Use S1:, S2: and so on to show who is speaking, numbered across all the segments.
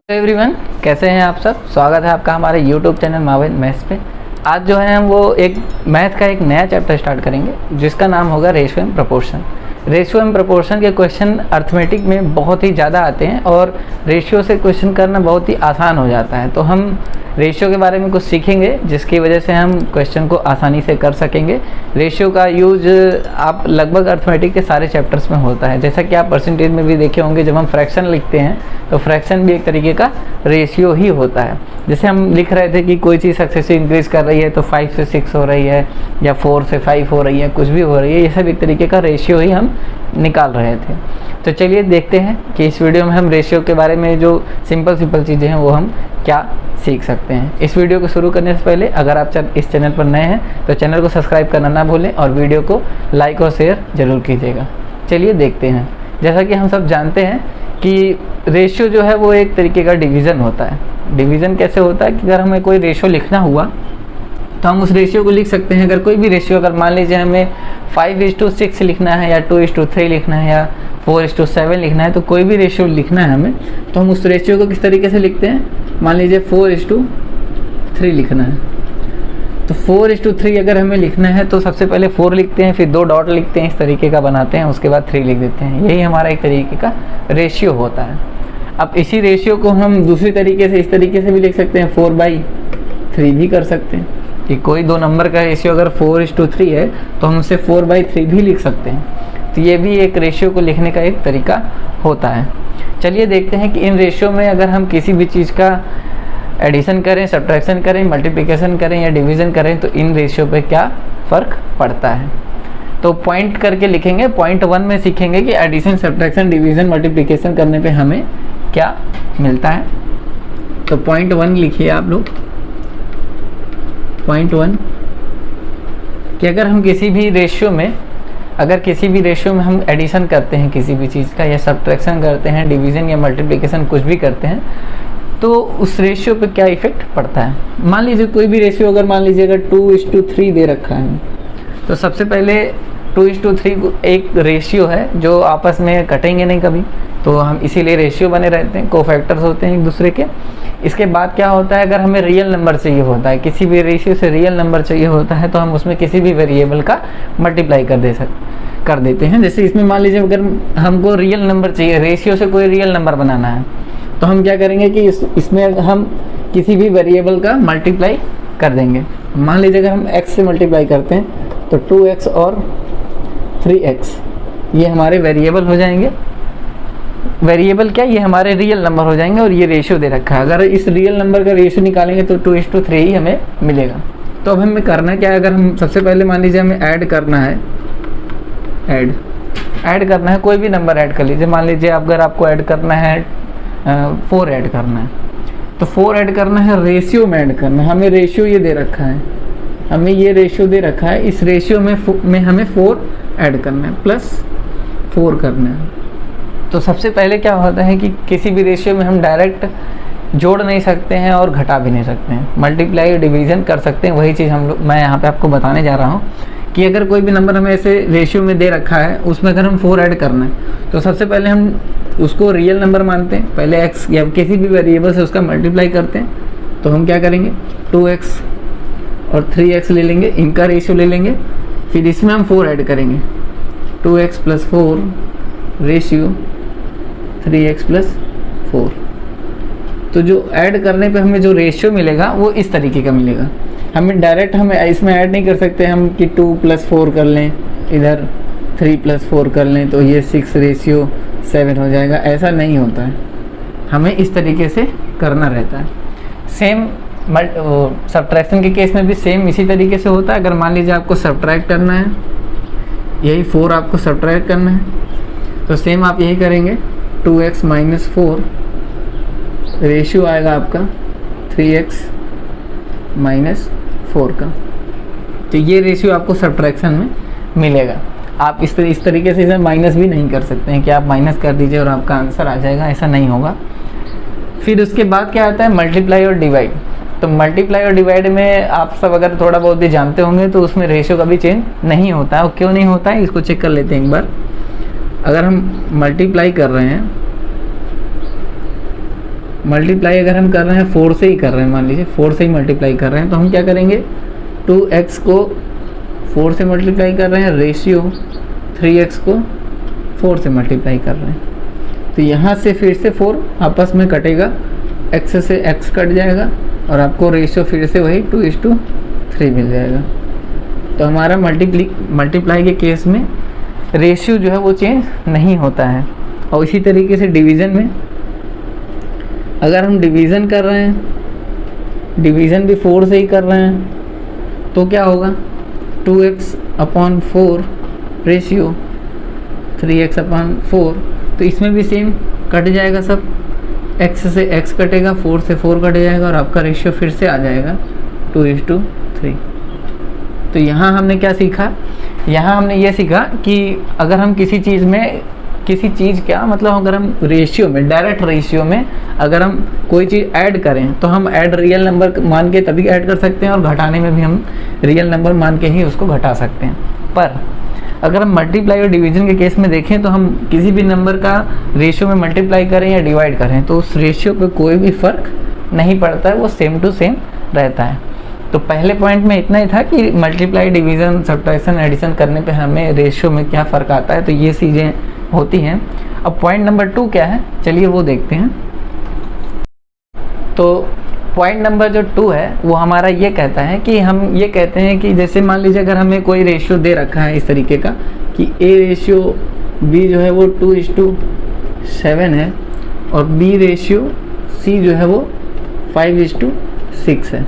S1: Everyone, कैसे हैं आप सब। स्वागत है आपका हमारे यूट्यूब चैनल माविन मैथ्स पे। आज जो है हम वो एक मैथ का एक नया चैप्टर स्टार्ट करेंगे जिसका नाम होगा ratio and proportion. Ratio and proportion के क्वेश्चन अर्थमेटिक में बहुत ही ज़्यादा आते हैं और रेशियो से क्वेश्चन करना बहुत ही आसान हो जाता है। तो हम रेशियो के बारे में कुछ सीखेंगे जिसकी वजह से हम क्वेश्चन को आसानी से कर सकेंगे। रेशियो का यूज आप लगभग अर्थमेटिक के सारे चैप्टर्स में होता है। जैसा कि आप परसेंटेज में भी देखे होंगे, जब हम फ्रैक्शन लिखते हैं तो फ्रैक्शन भी एक तरीके का रेशियो ही होता है। जैसे हम लिख रहे थे कि कोई चीज़ सक्सेसिव इंक्रीज कर रही है तो 5 से 6 हो रही है या 4 से 5 हो रही है, कुछ भी हो रही है, ये सब एक तरीके का रेशियो ही हम निकाल रहे थे। तो चलिए देखते हैं कि इस वीडियो में हम रेशियो के बारे में जो सिंपल चीज़ें हैं वो हम क्या सीख सकते हैं। इस वीडियो को शुरू करने से पहले अगर आप इस चैनल पर नए हैं तो चैनल को सब्सक्राइब करना ना भूलें और वीडियो को लाइक और शेयर ज़रूर कीजिएगा। चलिए देखते हैं। जैसा कि हम सब जानते हैं कि रेशियो जो है वो एक तरीके का डिवीज़न होता है। डिवीज़न कैसे होता है कि अगर हमें कोई रेशियो लिखना हुआ तो हम उस रेशियो को लिख सकते हैं। अगर कोई भी रेशियो, अगर मान लीजिए हमें 5:6 लिखना है या 2:3 लिखना है या 4:7 लिखना है, तो कोई भी रेशियो लिखना है हमें, तो हम उस रेशियो को किस तरीके से लिखते हैं। मान लीजिए 4:3 लिखना है, तो 4:3 अगर हमें लिखना है तो सबसे पहले 4 लिखते हैं, फिर 2 डॉट लिखते हैं, इस तरीके का बनाते हैं, उसके बाद 3 लिख देते हैं। यही हमारा एक तरीके का रेशियो होता है। अब इसी रेशियो को हम दूसरी तरीके से इस तरीके से भी लिख सकते हैं, 4/3 भी कर सकते हैं कि कोई दो नंबर का रेशियो अगर 4:3 है तो हम उसे 4/3 भी लिख सकते हैं। तो ये भी एक रेशियो को लिखने का एक तरीका होता है। चलिए देखते हैं कि इन रेशियो में अगर हम किसी भी चीज़ का एडिशन करें, सब्ट्रैक्शन करें, मल्टीप्लिकेशन करें या डिवीज़न करें तो इन रेशियो पे क्या फ़र्क पड़ता है। तो पॉइंट करके लिखेंगे। पॉइंट 1 में सीखेंगे कि एडिशन, सब्ट्रैक्शन, डिवीज़न, मल्टीप्लिकेशन करने पे हमें क्या मिलता है। तो पॉइंट 1 लिखिए आप लोग। पॉइंट 1 कि अगर हम किसी भी रेशियो में हम एडिशन करते हैं किसी भी चीज़ का, या सब्ट्रैक्शन करते हैं, डिवीज़न या मल्टीप्लिकेशन कुछ भी करते हैं, तो उस रेशियो पे क्या इफेक्ट पड़ता है। मान लीजिए कोई भी रेशियो अगर मान लीजिए अगर 2:3 दे रखा है, तो सबसे पहले 2:3 एक रेशियो है जो आपस में कटेंगे नहीं कभी, तो हम इसीलिए रेशियो बने रहते हैं, कोफैक्टर्स होते हैं एक दूसरे के। इसके बाद क्या होता है, अगर हमें रियल नंबर चाहिए होता है, किसी भी रेशियो से रियल नंबर चाहिए होता है, तो हम उसमें किसी भी वेरिएबल का मल्टीप्लाई कर देते हैं। जैसे इसमें मान लीजिए अगर हमको रियल नंबर चाहिए, रेशियो से कोई रियल नंबर बनाना है, तो हम क्या करेंगे कि इसमें हम किसी भी वेरिएबल का मल्टीप्लाई कर देंगे। मान लीजिए अगर हम x से मल्टीप्लाई करते हैं तो 2x और 3x ये हमारे वेरिएबल हो जाएंगे। वेरिएबल क्या, ये हमारे रियल नंबर हो जाएंगे और ये रेशियो दे रखा है। अगर इस रियल नंबर का रेशियो निकालेंगे तो 2:3 ही हमें मिलेगा। तो अब हमें करना क्या है, अगर हम सबसे पहले मान लीजिए हमें ऐड करना है, ऐड करना है, कोई भी नंबर ऐड कर लीजिए। मान लीजिए अगर आपको ऐड करना है 4 ऐड करना है, तो 4 ऐड करना है, रेशियो में ऐड करना है। हमें रेशियो ये दे रखा है, हमें ये रेशियो दे रखा है, इस रेशियो में हमें 4 ऐड करना है, +4 करना है। तो सबसे पहले क्या होता है कि किसी भी रेशियो में हम डायरेक्ट जोड़ नहीं सकते हैं और घटा भी नहीं सकते हैं, मल्टीप्लाई डिवीज़न कर सकते हैं। वही चीज़ मैं यहाँ पे आपको बताने जा रहा हूँ कि अगर कोई भी नंबर हमें ऐसे रेशियो में दे रखा है, उसमें अगर हम 4 ऐड करना है तो सबसे पहले हम उसको रियल नंबर मानते हैं, पहले x या किसी भी वेरिएबल से उसका मल्टीप्लाई करते हैं। तो हम क्या करेंगे, 2x और 3x ले लेंगे, इनका रेशियो ले लेंगे, फिर इसमें हम 4 ऐड करेंगे, 2x + 4 रेशियो 3x + 4। तो जो ऐड करने पे हमें जो रेशियो मिलेगा वो इस तरीके का मिलेगा। हमें डायरेक्ट हम इसमें ऐड नहीं कर सकते हम कि 2 + 4 कर लें, इधर 3 + 4 कर लें तो ये 6:7 हो जाएगा, ऐसा नहीं होता है। हमें इस तरीके से करना रहता है। सेम सब्ट्रैक्शन के केस में भी सेम इसी तरीके से होता है। अगर मान लीजिए आपको सब्ट्रैक्ट करना है, यही 4 आपको सब्ट्रैक्ट करना है, तो सेम आप यही करेंगे, 2x - 4 रेशियो आएगा आपका 3x - 4 का। तो ये रेशियो आपको सब्ट्रैक्शन में मिलेगा। आप इस तरीके से इसे माइनस भी नहीं कर सकते हैं कि आप माइनस कर दीजिए और आपका आंसर आ जाएगा, ऐसा नहीं होगा। फिर उसके बाद क्या आता है, मल्टीप्लाई और डिवाइड। तो मल्टीप्लाई और डिवाइड में आप सब अगर थोड़ा बहुत भी जानते होंगे तो उसमें रेशियो कभी चेंज नहीं होता है। और क्यों नहीं होता है इसको चेक कर लेते हैं एक बार। अगर हम मल्टीप्लाई कर रहे हैं मल्टीप्लाई अगर हम कर रहे हैं 4 से ही कर रहे हैं, मान लीजिए 4 से ही मल्टीप्लाई कर रहे हैं, तो हम क्या करेंगे 2x को 4 से मल्टीप्लाई कर रहे हैं, रेशियो 3x को 4 से मल्टीप्लाई कर रहे हैं। तो यहाँ से फिर से 4 आपस में कटेगा, x से x कट जाएगा और आपको रेशियो फिर से वही 2:3 मिल जाएगा। तो हमारा मल्टीप्लाई के केस में रेशियो जो है वो चेंज नहीं होता है। और इसी तरीके से डिवीज़न में अगर हम डिवीज़न कर रहे हैं, डिवीज़न भी 4 से ही कर रहे हैं, तो क्या होगा 2x/4 रेशियो 3x/4। तो इसमें भी सेम कट जाएगा सब, x से x कटेगा, 4 से 4 कट जाएगा और आपका रेशियो फिर से आ जाएगा 2:3। तो यहाँ हमने क्या सीखा, यहाँ हमने ये सीखा कि अगर हम किसी चीज़ में क्या मतलब अगर हम रेशियो में, डायरेक्ट रेशियो में अगर हम कोई चीज़ ऐड करें तो हम ऐड रियल नंबर मान के तभी ऐड कर सकते हैं और घटाने में भी हम रियल नंबर मान के ही उसको घटा सकते हैं। पर अगर हम मल्टीप्लाई और डिवीज़न के केस में देखें तो हम किसी भी नंबर का रेशियो में मल्टीप्लाई करें या डिवाइड करें तो उस रेशियो पे कोई भी फ़र्क नहीं पड़ता है, वो सेम टू सेम रहता है। तो पहले पॉइंट में इतना ही था कि मल्टीप्लाई, डिवीज़न, सब्ट्रैक्शन, एडिशन करने पे हमें रेशियो में क्या फ़र्क आता है, तो ये चीज़ें होती हैं। अब पॉइंट नंबर 2 क्या है, चलिए वो देखते हैं। तो पॉइंट नंबर जो 2 है वो हमारा ये कहता है कि हम ये कहते हैं कि जैसे मान लीजिए अगर हमें कोई रेशियो दे रखा है इस तरीके का कि A रेशियो B जो है वो 2:7 है और B रेशियो C जो है वो 5:6 है।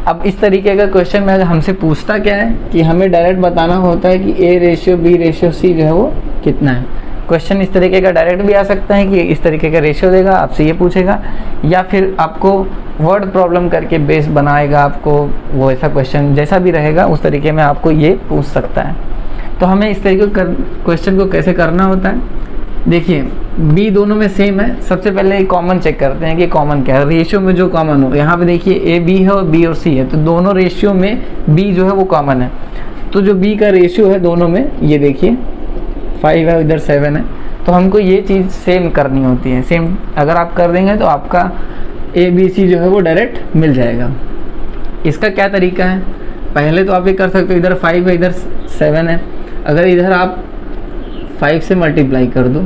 S1: अब इस तरीके का क्वेश्चन में हमसे पूछता क्या है कि हमें डायरेक्ट बताना होता है कि A ratio B ratio C जो है वो कितना है। क्वेश्चन इस तरीके का डायरेक्ट भी आ सकता है कि इस तरीके का रेशियो देगा, आपसे ये पूछेगा, या फिर आपको वर्ड प्रॉब्लम करके बेस बनाएगा आपको, वो ऐसा क्वेश्चन जैसा भी रहेगा उस तरीके में आपको ये पूछ सकता है। तो हमें इस तरीके क्वेश्चन को कैसे करना होता है, देखिए बी दोनों में सेम है। सबसे पहले कॉमन चेक करते हैं कि कॉमन क्या है, रेशियो में जो कॉमन हो। यहाँ पे देखिए ए बी है और बी और सी है, तो दोनों रेशियो में बी जो है वो कॉमन है। तो जो बी का रेशियो है दोनों में, ये देखिए 5 है, इधर 7 है, तो हमको ये चीज़ सेम करनी होती है। सेम अगर आप कर देंगे तो आपका ए बी सी जो है वो डायरेक्ट मिल जाएगा। इसका क्या तरीका है, पहले तो आप ये कर सकते हो, इधर 5 है, इधर 7 है, अगर इधर आप 5 से मल्टीप्लाई कर दो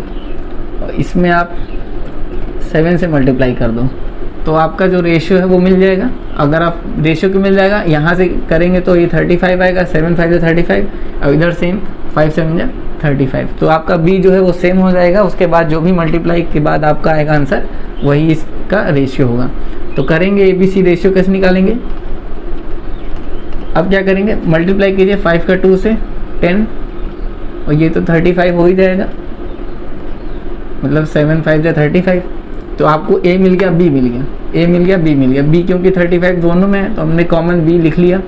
S1: और इसमें आप 7 से मल्टीप्लाई कर दो तो आपका जो रेशियो है वो मिल जाएगा। अगर आप रेशियो को मिल जाएगा, यहाँ से करेंगे तो ये 35 आएगा, 7 5 से 35 और इधर सेम 5 7 जा 35, तो आपका बी जो है वो सेम हो जाएगा। उसके बाद जो भी मल्टीप्लाई के बाद आपका आएगा आंसर वही इसका रेशियो होगा। तो करेंगे ए बी सी रेशियो कैसे निकालेंगे, अब क्या करेंगे, मल्टीप्लाई कीजिए 5 का 2 से 10 और ये तो 35 हो ही जाएगा, मतलब 7 5 जा 35। तो आपको ए मिल गया, बी मिल गया, ए मिल गया, बी मिल गया। बी क्योंकि 35 दोनों में है तो हमने कॉमन बी लिख लिया।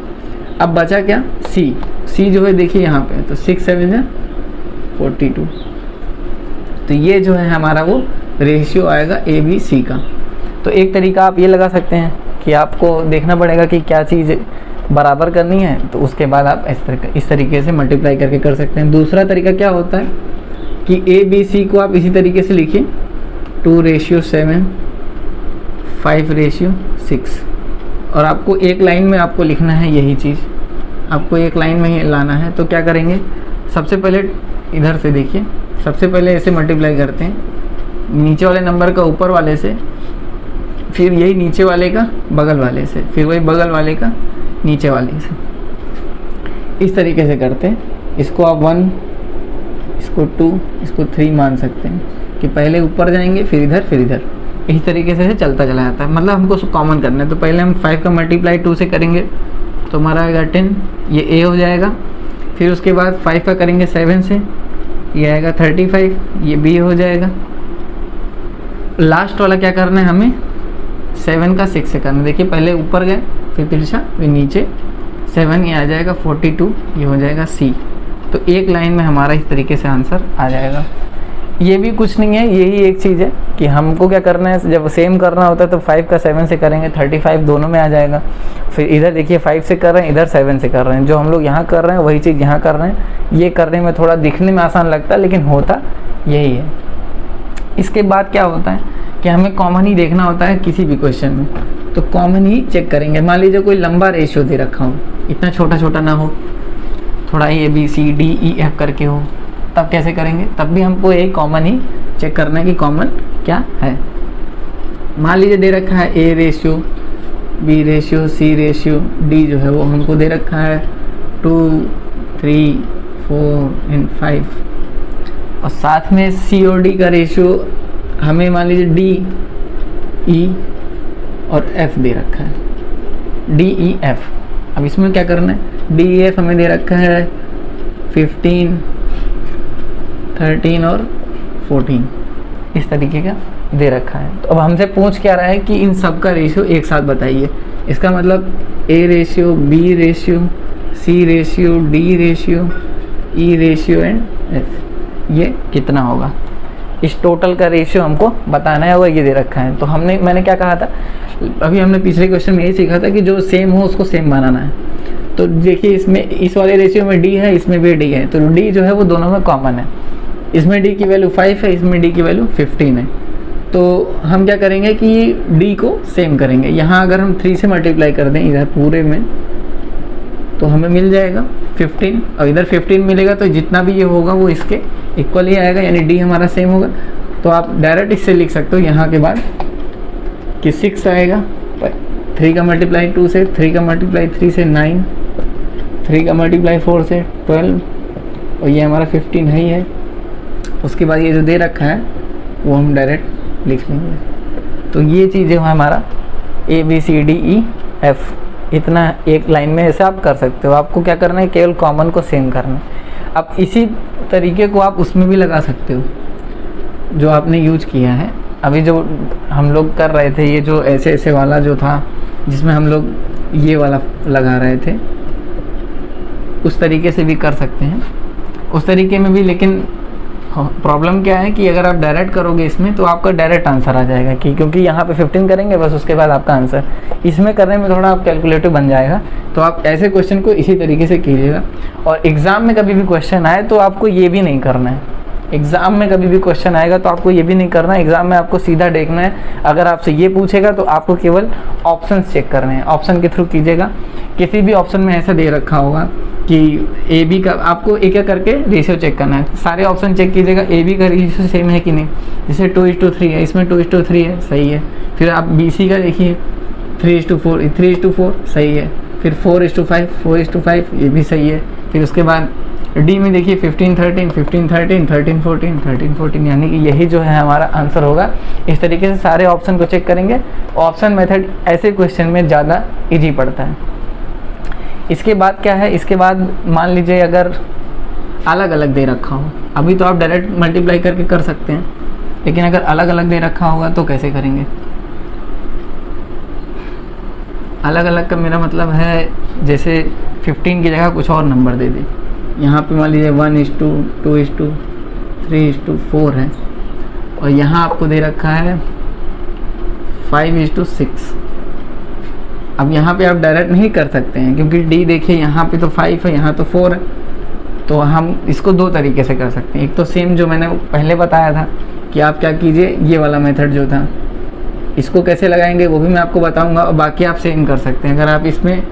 S1: अब बचा क्या, सी। सी जो है देखिए यहाँ पे, तो 6 7 जा 42। तो ये जो है हमारा वो रेशियो आएगा ए बी सी का। तो एक तरीका आप ये लगा सकते हैं कि आपको देखना पड़ेगा कि क्या चीज़ बराबर करनी है, तो उसके बाद आप इस तरीके से मल्टीप्लाई करके कर सकते हैं। दूसरा तरीका क्या होता है कि ए बी सी को आप इसी तरीके से लिखिए 2:7 5:6 और आपको एक लाइन में आपको लिखना है, यही चीज़ आपको एक लाइन में ही लाना है। तो क्या करेंगे, सबसे पहले इधर से देखिए, सबसे पहले ऐसे मल्टीप्लाई करते हैं, नीचे वाले नंबर का ऊपर वाले से, फिर यही नीचे वाले का बगल वाले से, फिर वही बगल वाले का नीचे वाले से, इस तरीके से करते हैं। इसको आप 1, इसको 2, इसको 3 मान सकते हैं कि पहले ऊपर जाएंगे फिर इधर, इस तरीके से चलता चला जाता है। मतलब हमको कॉमन करना है, तो पहले हम 5 का मल्टीप्लाई 2 से करेंगे तो हमारा आएगा 10, ये ए हो जाएगा। फिर उसके बाद 5 का करेंगे 7 से, ये आएगा 35, ये बी हो जाएगा। लास्ट वाला क्या करना है हमें, 7 का 6 से करना। देखिए पहले ऊपर गए, फिर तिरछा, फिर नीचे 7, ये आ जाएगा 42, ये हो जाएगा सी। तो एक लाइन में हमारा इस तरीके से आंसर आ जाएगा। ये भी कुछ नहीं है, यही एक चीज़ है कि हमको क्या करना है, जब सेम करना होता है तो 5 का 7 से करेंगे, 35 दोनों में आ जाएगा। फिर इधर देखिए 5 से कर रहे हैं, इधर 7 से कर रहे हैं, जो हम लोग यहाँ कर रहे हैं वही चीज़ यहाँ कर रहे हैं। ये करने में थोड़ा दिखने में आसान लगता है लेकिन होता यही है। इसके बाद क्या होता है कि हमें कॉमन ही देखना होता है किसी भी क्वेश्चन में, तो कॉमन ही चेक करेंगे। मान लीजिए कोई लंबा रेशियो दे रखा हो, इतना छोटा छोटा ना हो, थोड़ा ABCDEF करके हो, तब कैसे करेंगे? तब भी हमको एक कॉमन ही चेक करना है कि कॉमन क्या है। मान लीजिए दे रखा है A ratio, B ratio, C ratio, D जो है वो हमको दे रखा है 2, 3, 4 एंड 5, और साथ में C और D का रेशियो हमें मान लीजिए D, E और F दे रखा है, DEF। अब इसमें क्या करना है? DEF हमें दे रखा है 15, 13 और 14, इस तरीके का दे रखा है। तो अब हमसे पूछ क्या रहा है कि इन सब का रेशियो एक साथ बताइए। इसका मतलब A ratio, B ratio, C ratio, D ratio, E ratio and F, ये कितना होगा? इस टोटल का रेशियो हमको बताना है और ये दे रखा है। तो मैंने क्या कहा था, अभी हमने पिछले क्वेश्चन में यही सीखा था कि जो सेम हो उसको सेम बनाना है। तो देखिए इसमें इस वाले रेशियो में D है, इसमें भी D है, तो D जो है वो दोनों में कॉमन है। इसमें D की वैल्यू 5 है, इसमें D की वैल्यू 15 है। तो हम क्या करेंगे कि D को सेम करेंगे। यहाँ अगर हम 3 से मल्टीप्लाई कर दें इधर पूरे में, तो हमें मिल जाएगा 15, और इधर 15 मिलेगा, तो जितना भी ये होगा वो इसके इक्वल ही आएगा, यानी D हमारा सेम होगा। तो आप डायरेक्ट इससे लिख सकते हो यहाँ के बाद कि 6 आएगा, 3 का मल्टीप्लाई 2 से, 3 का मल्टीप्लाई 3 से 9, 3 का मल्टीप्लाई 4 से 12, और ये हमारा 15 है ही है। उसके बाद ये जो दे रखा है वो हम डायरेक्ट लिख लेंगे। तो ये चीज़ें है हमारा ABCDEF, इतना एक लाइन में ऐसे आप कर सकते हो। आपको क्या करना है, केवल कॉमन को सेम करना है। अब इसी तरीके को आप उसमें भी लगा सकते हो जो आपने यूज किया है। अभी जो हम लोग कर रहे थे, ये जो ऐसे ऐसे वाला जो था जिसमें हम लोग ये वाला लगा रहे थे, उस तरीके से भी कर सकते हैं, उस तरीके में भी। लेकिन प्रॉब्लम क्या है कि अगर आप डायरेक्ट करोगे इसमें तो आपका डायरेक्ट आंसर आ जाएगा, क्योंकि यहाँ पे 15 करेंगे बस, उसके बाद आपका आंसर। इसमें करने में थोड़ा आप कैलकुलेटिव बन जाएगा। तो आप ऐसे क्वेश्चन को इसी तरीके से कीजिएगा। और एग्ज़ाम में कभी भी क्वेश्चन आए तो आपको ये भी नहीं करना है। एग्ज़ाम में कभी भी क्वेश्चन आएगा तो आपको ये भी नहीं करना है। एग्ज़ाम में आपको सीधा देखना है, अगर आपसे ये पूछेगा तो आपको केवल ऑप्शंस चेक करने हैं, ऑप्शन के थ्रू कीजिएगा। किसी भी ऑप्शन में ऐसा दे रखा होगा कि AB का, आपको एक एक करके रेशियो चेक करना है। सारे ऑप्शन चेक कीजिएगा AB का रेशियो सेम है कि नहीं। जैसे 2:3 है, इसमें 2:3 है, सही है। फिर आप BC का देखिए 3:4, 3:4 सही है। फिर 4:5, 4:5 ये भी सही है। फिर उसके बाद D में देखिए 15:13, 15:13, 13:14, 13:14, यानी कि यही जो है हमारा आंसर होगा। इस तरीके से सारे ऑप्शन को चेक करेंगे। ऑप्शन मेथड ऐसे क्वेश्चन में ज़्यादा इजी पड़ता है। इसके बाद क्या है, इसके बाद मान लीजिए अगर अलग अलग दे रखा हो, अभी तो आप डायरेक्ट मल्टीप्लाई करके कर सकते हैं, लेकिन अगर अलग अलग दे रखा होगा तो कैसे करेंगे? अलग अलग का मेरा मतलब है जैसे 15 की जगह कुछ और नंबर दे दे। यहाँ पे मान लीजिए 1:2, 2:3, 3:4 है, और यहाँ आपको दे रखा है 5:6। अब यहाँ पे आप डायरेक्ट नहीं कर सकते हैं, क्योंकि D देखिए यहाँ पे तो 5 है, यहाँ तो 4 है। तो हम इसको दो तरीके से कर सकते हैं। एक तो सेम जो मैंने पहले बताया था कि आप क्या कीजिए, ये वाला मेथड जो था, इसको कैसे लगाएंगे वो भी मैं आपको बताऊंगा, और बाकी आप सेम कर सकते हैं। अगर आप इसमें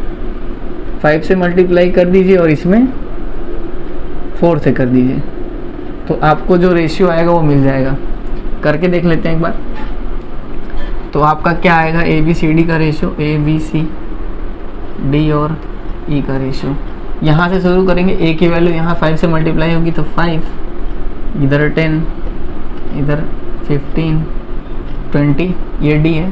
S1: 5 से मल्टीप्लाई कर दीजिए और इसमें 4 से कर दीजिए, तो आपको जो रेशियो आएगा वो मिल जाएगा। करके देख लेते हैं एक बार। तो आपका क्या आएगा, ABCD का रेशियो, ABCD और E का रेशियो। यहाँ से शुरू करेंगे। A की वैल्यू यहाँ 5 से मल्टीप्लाई होगी तो 5, इधर 10, इधर 15, 20, ये D है।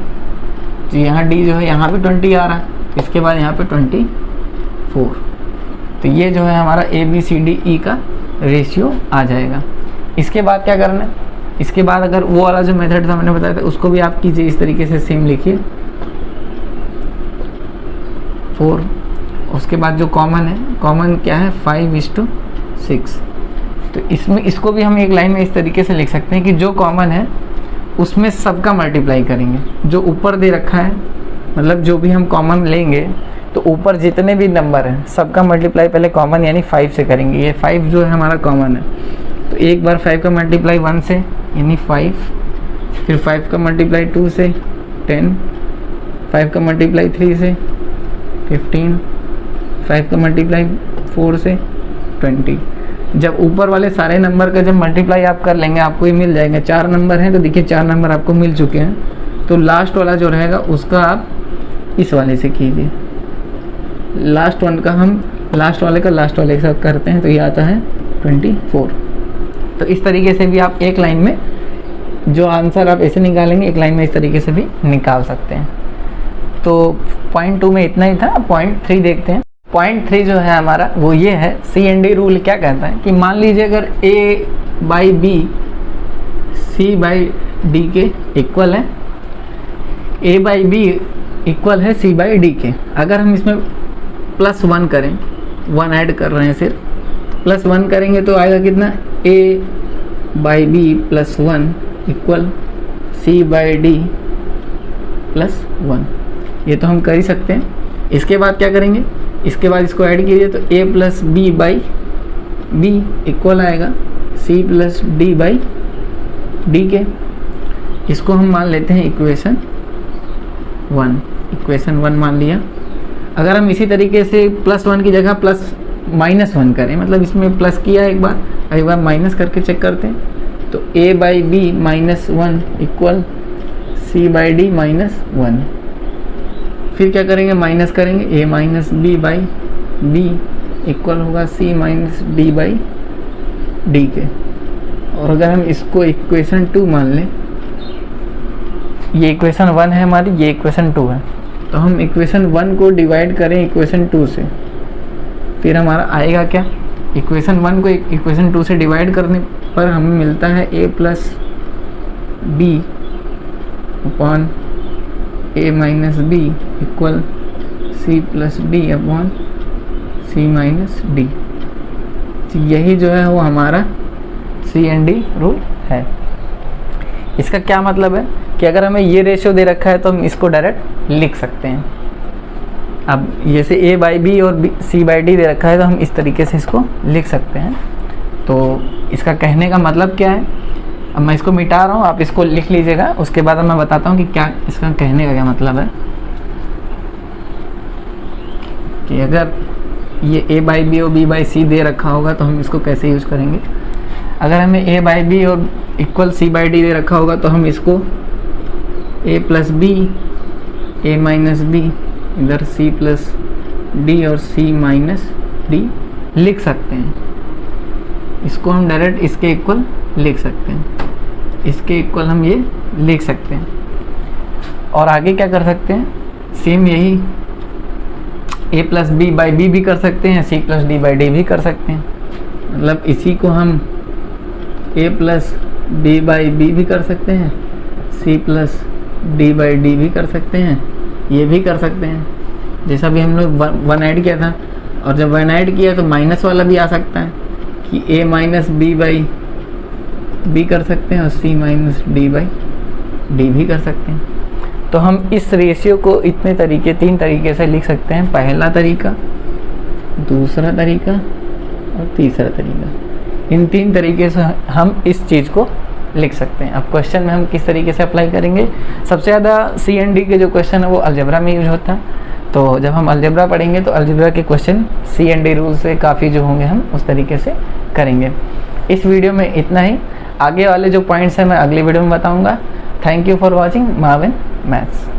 S1: तो यहाँ D जो है यहाँ पे 20 आ रहा है, इसके बाद यहाँ पे 24। तो ये जो है हमारा ABCDE का रेशियो आ जाएगा। इसके बाद क्या करना है, इसके बाद अगर वो वाला जो मेथड था मैंने बताया था उसको भी आप कीजिए इस तरीके से, सेम लिखिए 4। उसके बाद जो कॉमन है, कॉमन क्या है 5:6। तो इसमें इसको भी हम एक लाइन में इस तरीके से लिख सकते हैं कि जो कॉमन है उसमें सबका मल्टीप्लाई करेंगे। जो ऊपर दे रखा है, मतलब जो भी हम कॉमन लेंगे तो ऊपर जितने भी नंबर हैं सबका मल्टीप्लाई पहले कॉमन यानी 5 से करेंगे। ये 5 जो है हमारा कॉमन है, तो एक बार 5 का मल्टीप्लाई 1 से यानी 5, फिर 5 का मल्टीप्लाई 2 से 10, 5 का मल्टीप्लाई 3 से 15, 5 का मल्टीप्लाई 4 से 20। जब ऊपर वाले सारे नंबर का जब मल्टीप्लाई आप कर लेंगे आपको ये मिल जाएगा। 4 नंबर हैं तो देखिए 4 नंबर आपको मिल चुके हैं। तो लास्ट वाला जो रहेगा उसका आप इस वाले से कीजिए। लास्ट वाले का लास्ट वाले के साथ करते हैं तो ये आता है 24। तो इस तरीके से भी आप एक लाइन में जो आंसर आप ऐसे निकालेंगे एक लाइन में इस तरीके से भी निकाल सकते हैं। तो पॉइंट 2 में इतना ही था। पॉइंट 3 देखते हैं। पॉइंट 3 जो है हमारा वो ये है, CND रूल क्या कहता है कि मान लीजिए अगर A/B C/D के इक्वल है, A/B इक्वल है C/D के। अगर हम इसमें +1 करें, 1 ऐड कर रहे हैं सिर्फ, +1 करेंगे तो आएगा कितना, A/B +1 इक्वल C/D +1। ये तो हम कर ही सकते हैं। इसके बाद क्या करेंगे, इसके बाद इसको ऐड कीजिए तो A + B/B इक्वल आएगा C + D/D के। इसको हम मान लेते हैं इक्वेशन 1 मान लिया। अगर हम इसी तरीके से +1 की जगह +-1 करें, मतलब इसमें प्लस किया एक बार माइनस करके चेक करते हैं तो A/B -1 इक्वल C/D -1। फिर क्या करेंगे, माइनस करेंगे, A - B/B इक्वल होगा C - D/D के। और अगर हम इसको इक्वेशन 2 मान लें, ये इक्वेशन 1 है हमारी, ये इक्वेशन 2 है, तो हम इक्वेशन 1 को डिवाइड करें इक्वेशन 2 से, फिर हमारा आएगा क्या, इक्वेशन 1 को इक्वेशन 2 से डिवाइड करने पर हमें मिलता है A + B upon A - B equal C + D upon C - D। तो यही जो है वो हमारा CND रूल है। इसका क्या मतलब है कि अगर हमें ये रेशियो दे रखा है तो हम इसको डायरेक्ट लिख सकते हैं। अब जैसे A/B और C/D दे रखा है तो हम इस तरीके से इसको लिख सकते हैं। तो इसका कहने का मतलब क्या है, अब मैं इसको मिटा रहा हूँ, आप इसको लिख लीजिएगा, उसके बाद मैं बताता हूँ कि क्या इसका कहने का क्या मतलब है। कि अगर ये A/B और B/C दे रखा होगा तो हम इसको कैसे यूज करेंगे। अगर हमें A/B और इक्वल C/D दे रखा होगा तो हम इसको A + B A - B इधर C + D और C - D लिख सकते हैं। इसको हम डायरेक्ट इसके इक्वल लिख सकते हैं, इसके इक्वल हम ये लिख सकते हैं। और आगे क्या कर सकते हैं, सेम यही A + B/B भी कर सकते हैं, C + D/D भी कर सकते हैं। मतलब इसी को हम A + B/B भी कर सकते हैं, C + D/D भी कर सकते हैं, ये भी कर सकते हैं। जैसा भी हम लोग 1 ऐड किया था, और जब 1 ऐड किया तो माइनस वाला भी आ सकता है कि A - B/B कर सकते हैं और C - D/D भी कर सकते हैं। तो हम इस रेशियो को इतने तरीके 3 तरीके से लिख सकते हैं। पहला तरीका, दूसरा तरीका और तीसरा तरीका। इन 3 तरीके से हम इस चीज़ को लिख सकते हैं। अब क्वेश्चन में हम किस तरीके से अप्लाई करेंगे, सबसे ज़्यादा CND के जो क्वेश्चन है वो अलजेब्रा में यूज होता है। तो जब हम अलजेब्रा पढ़ेंगे तो अलजेब्रा के क्वेश्चन CND रूल से काफ़ी जो होंगे हम उस तरीके से करेंगे। इस वीडियो में इतना ही। आगे वाले जो पॉइंट्स हैं मैं अगली वीडियो में बताऊंगा। Thank you for watching Mavin maths.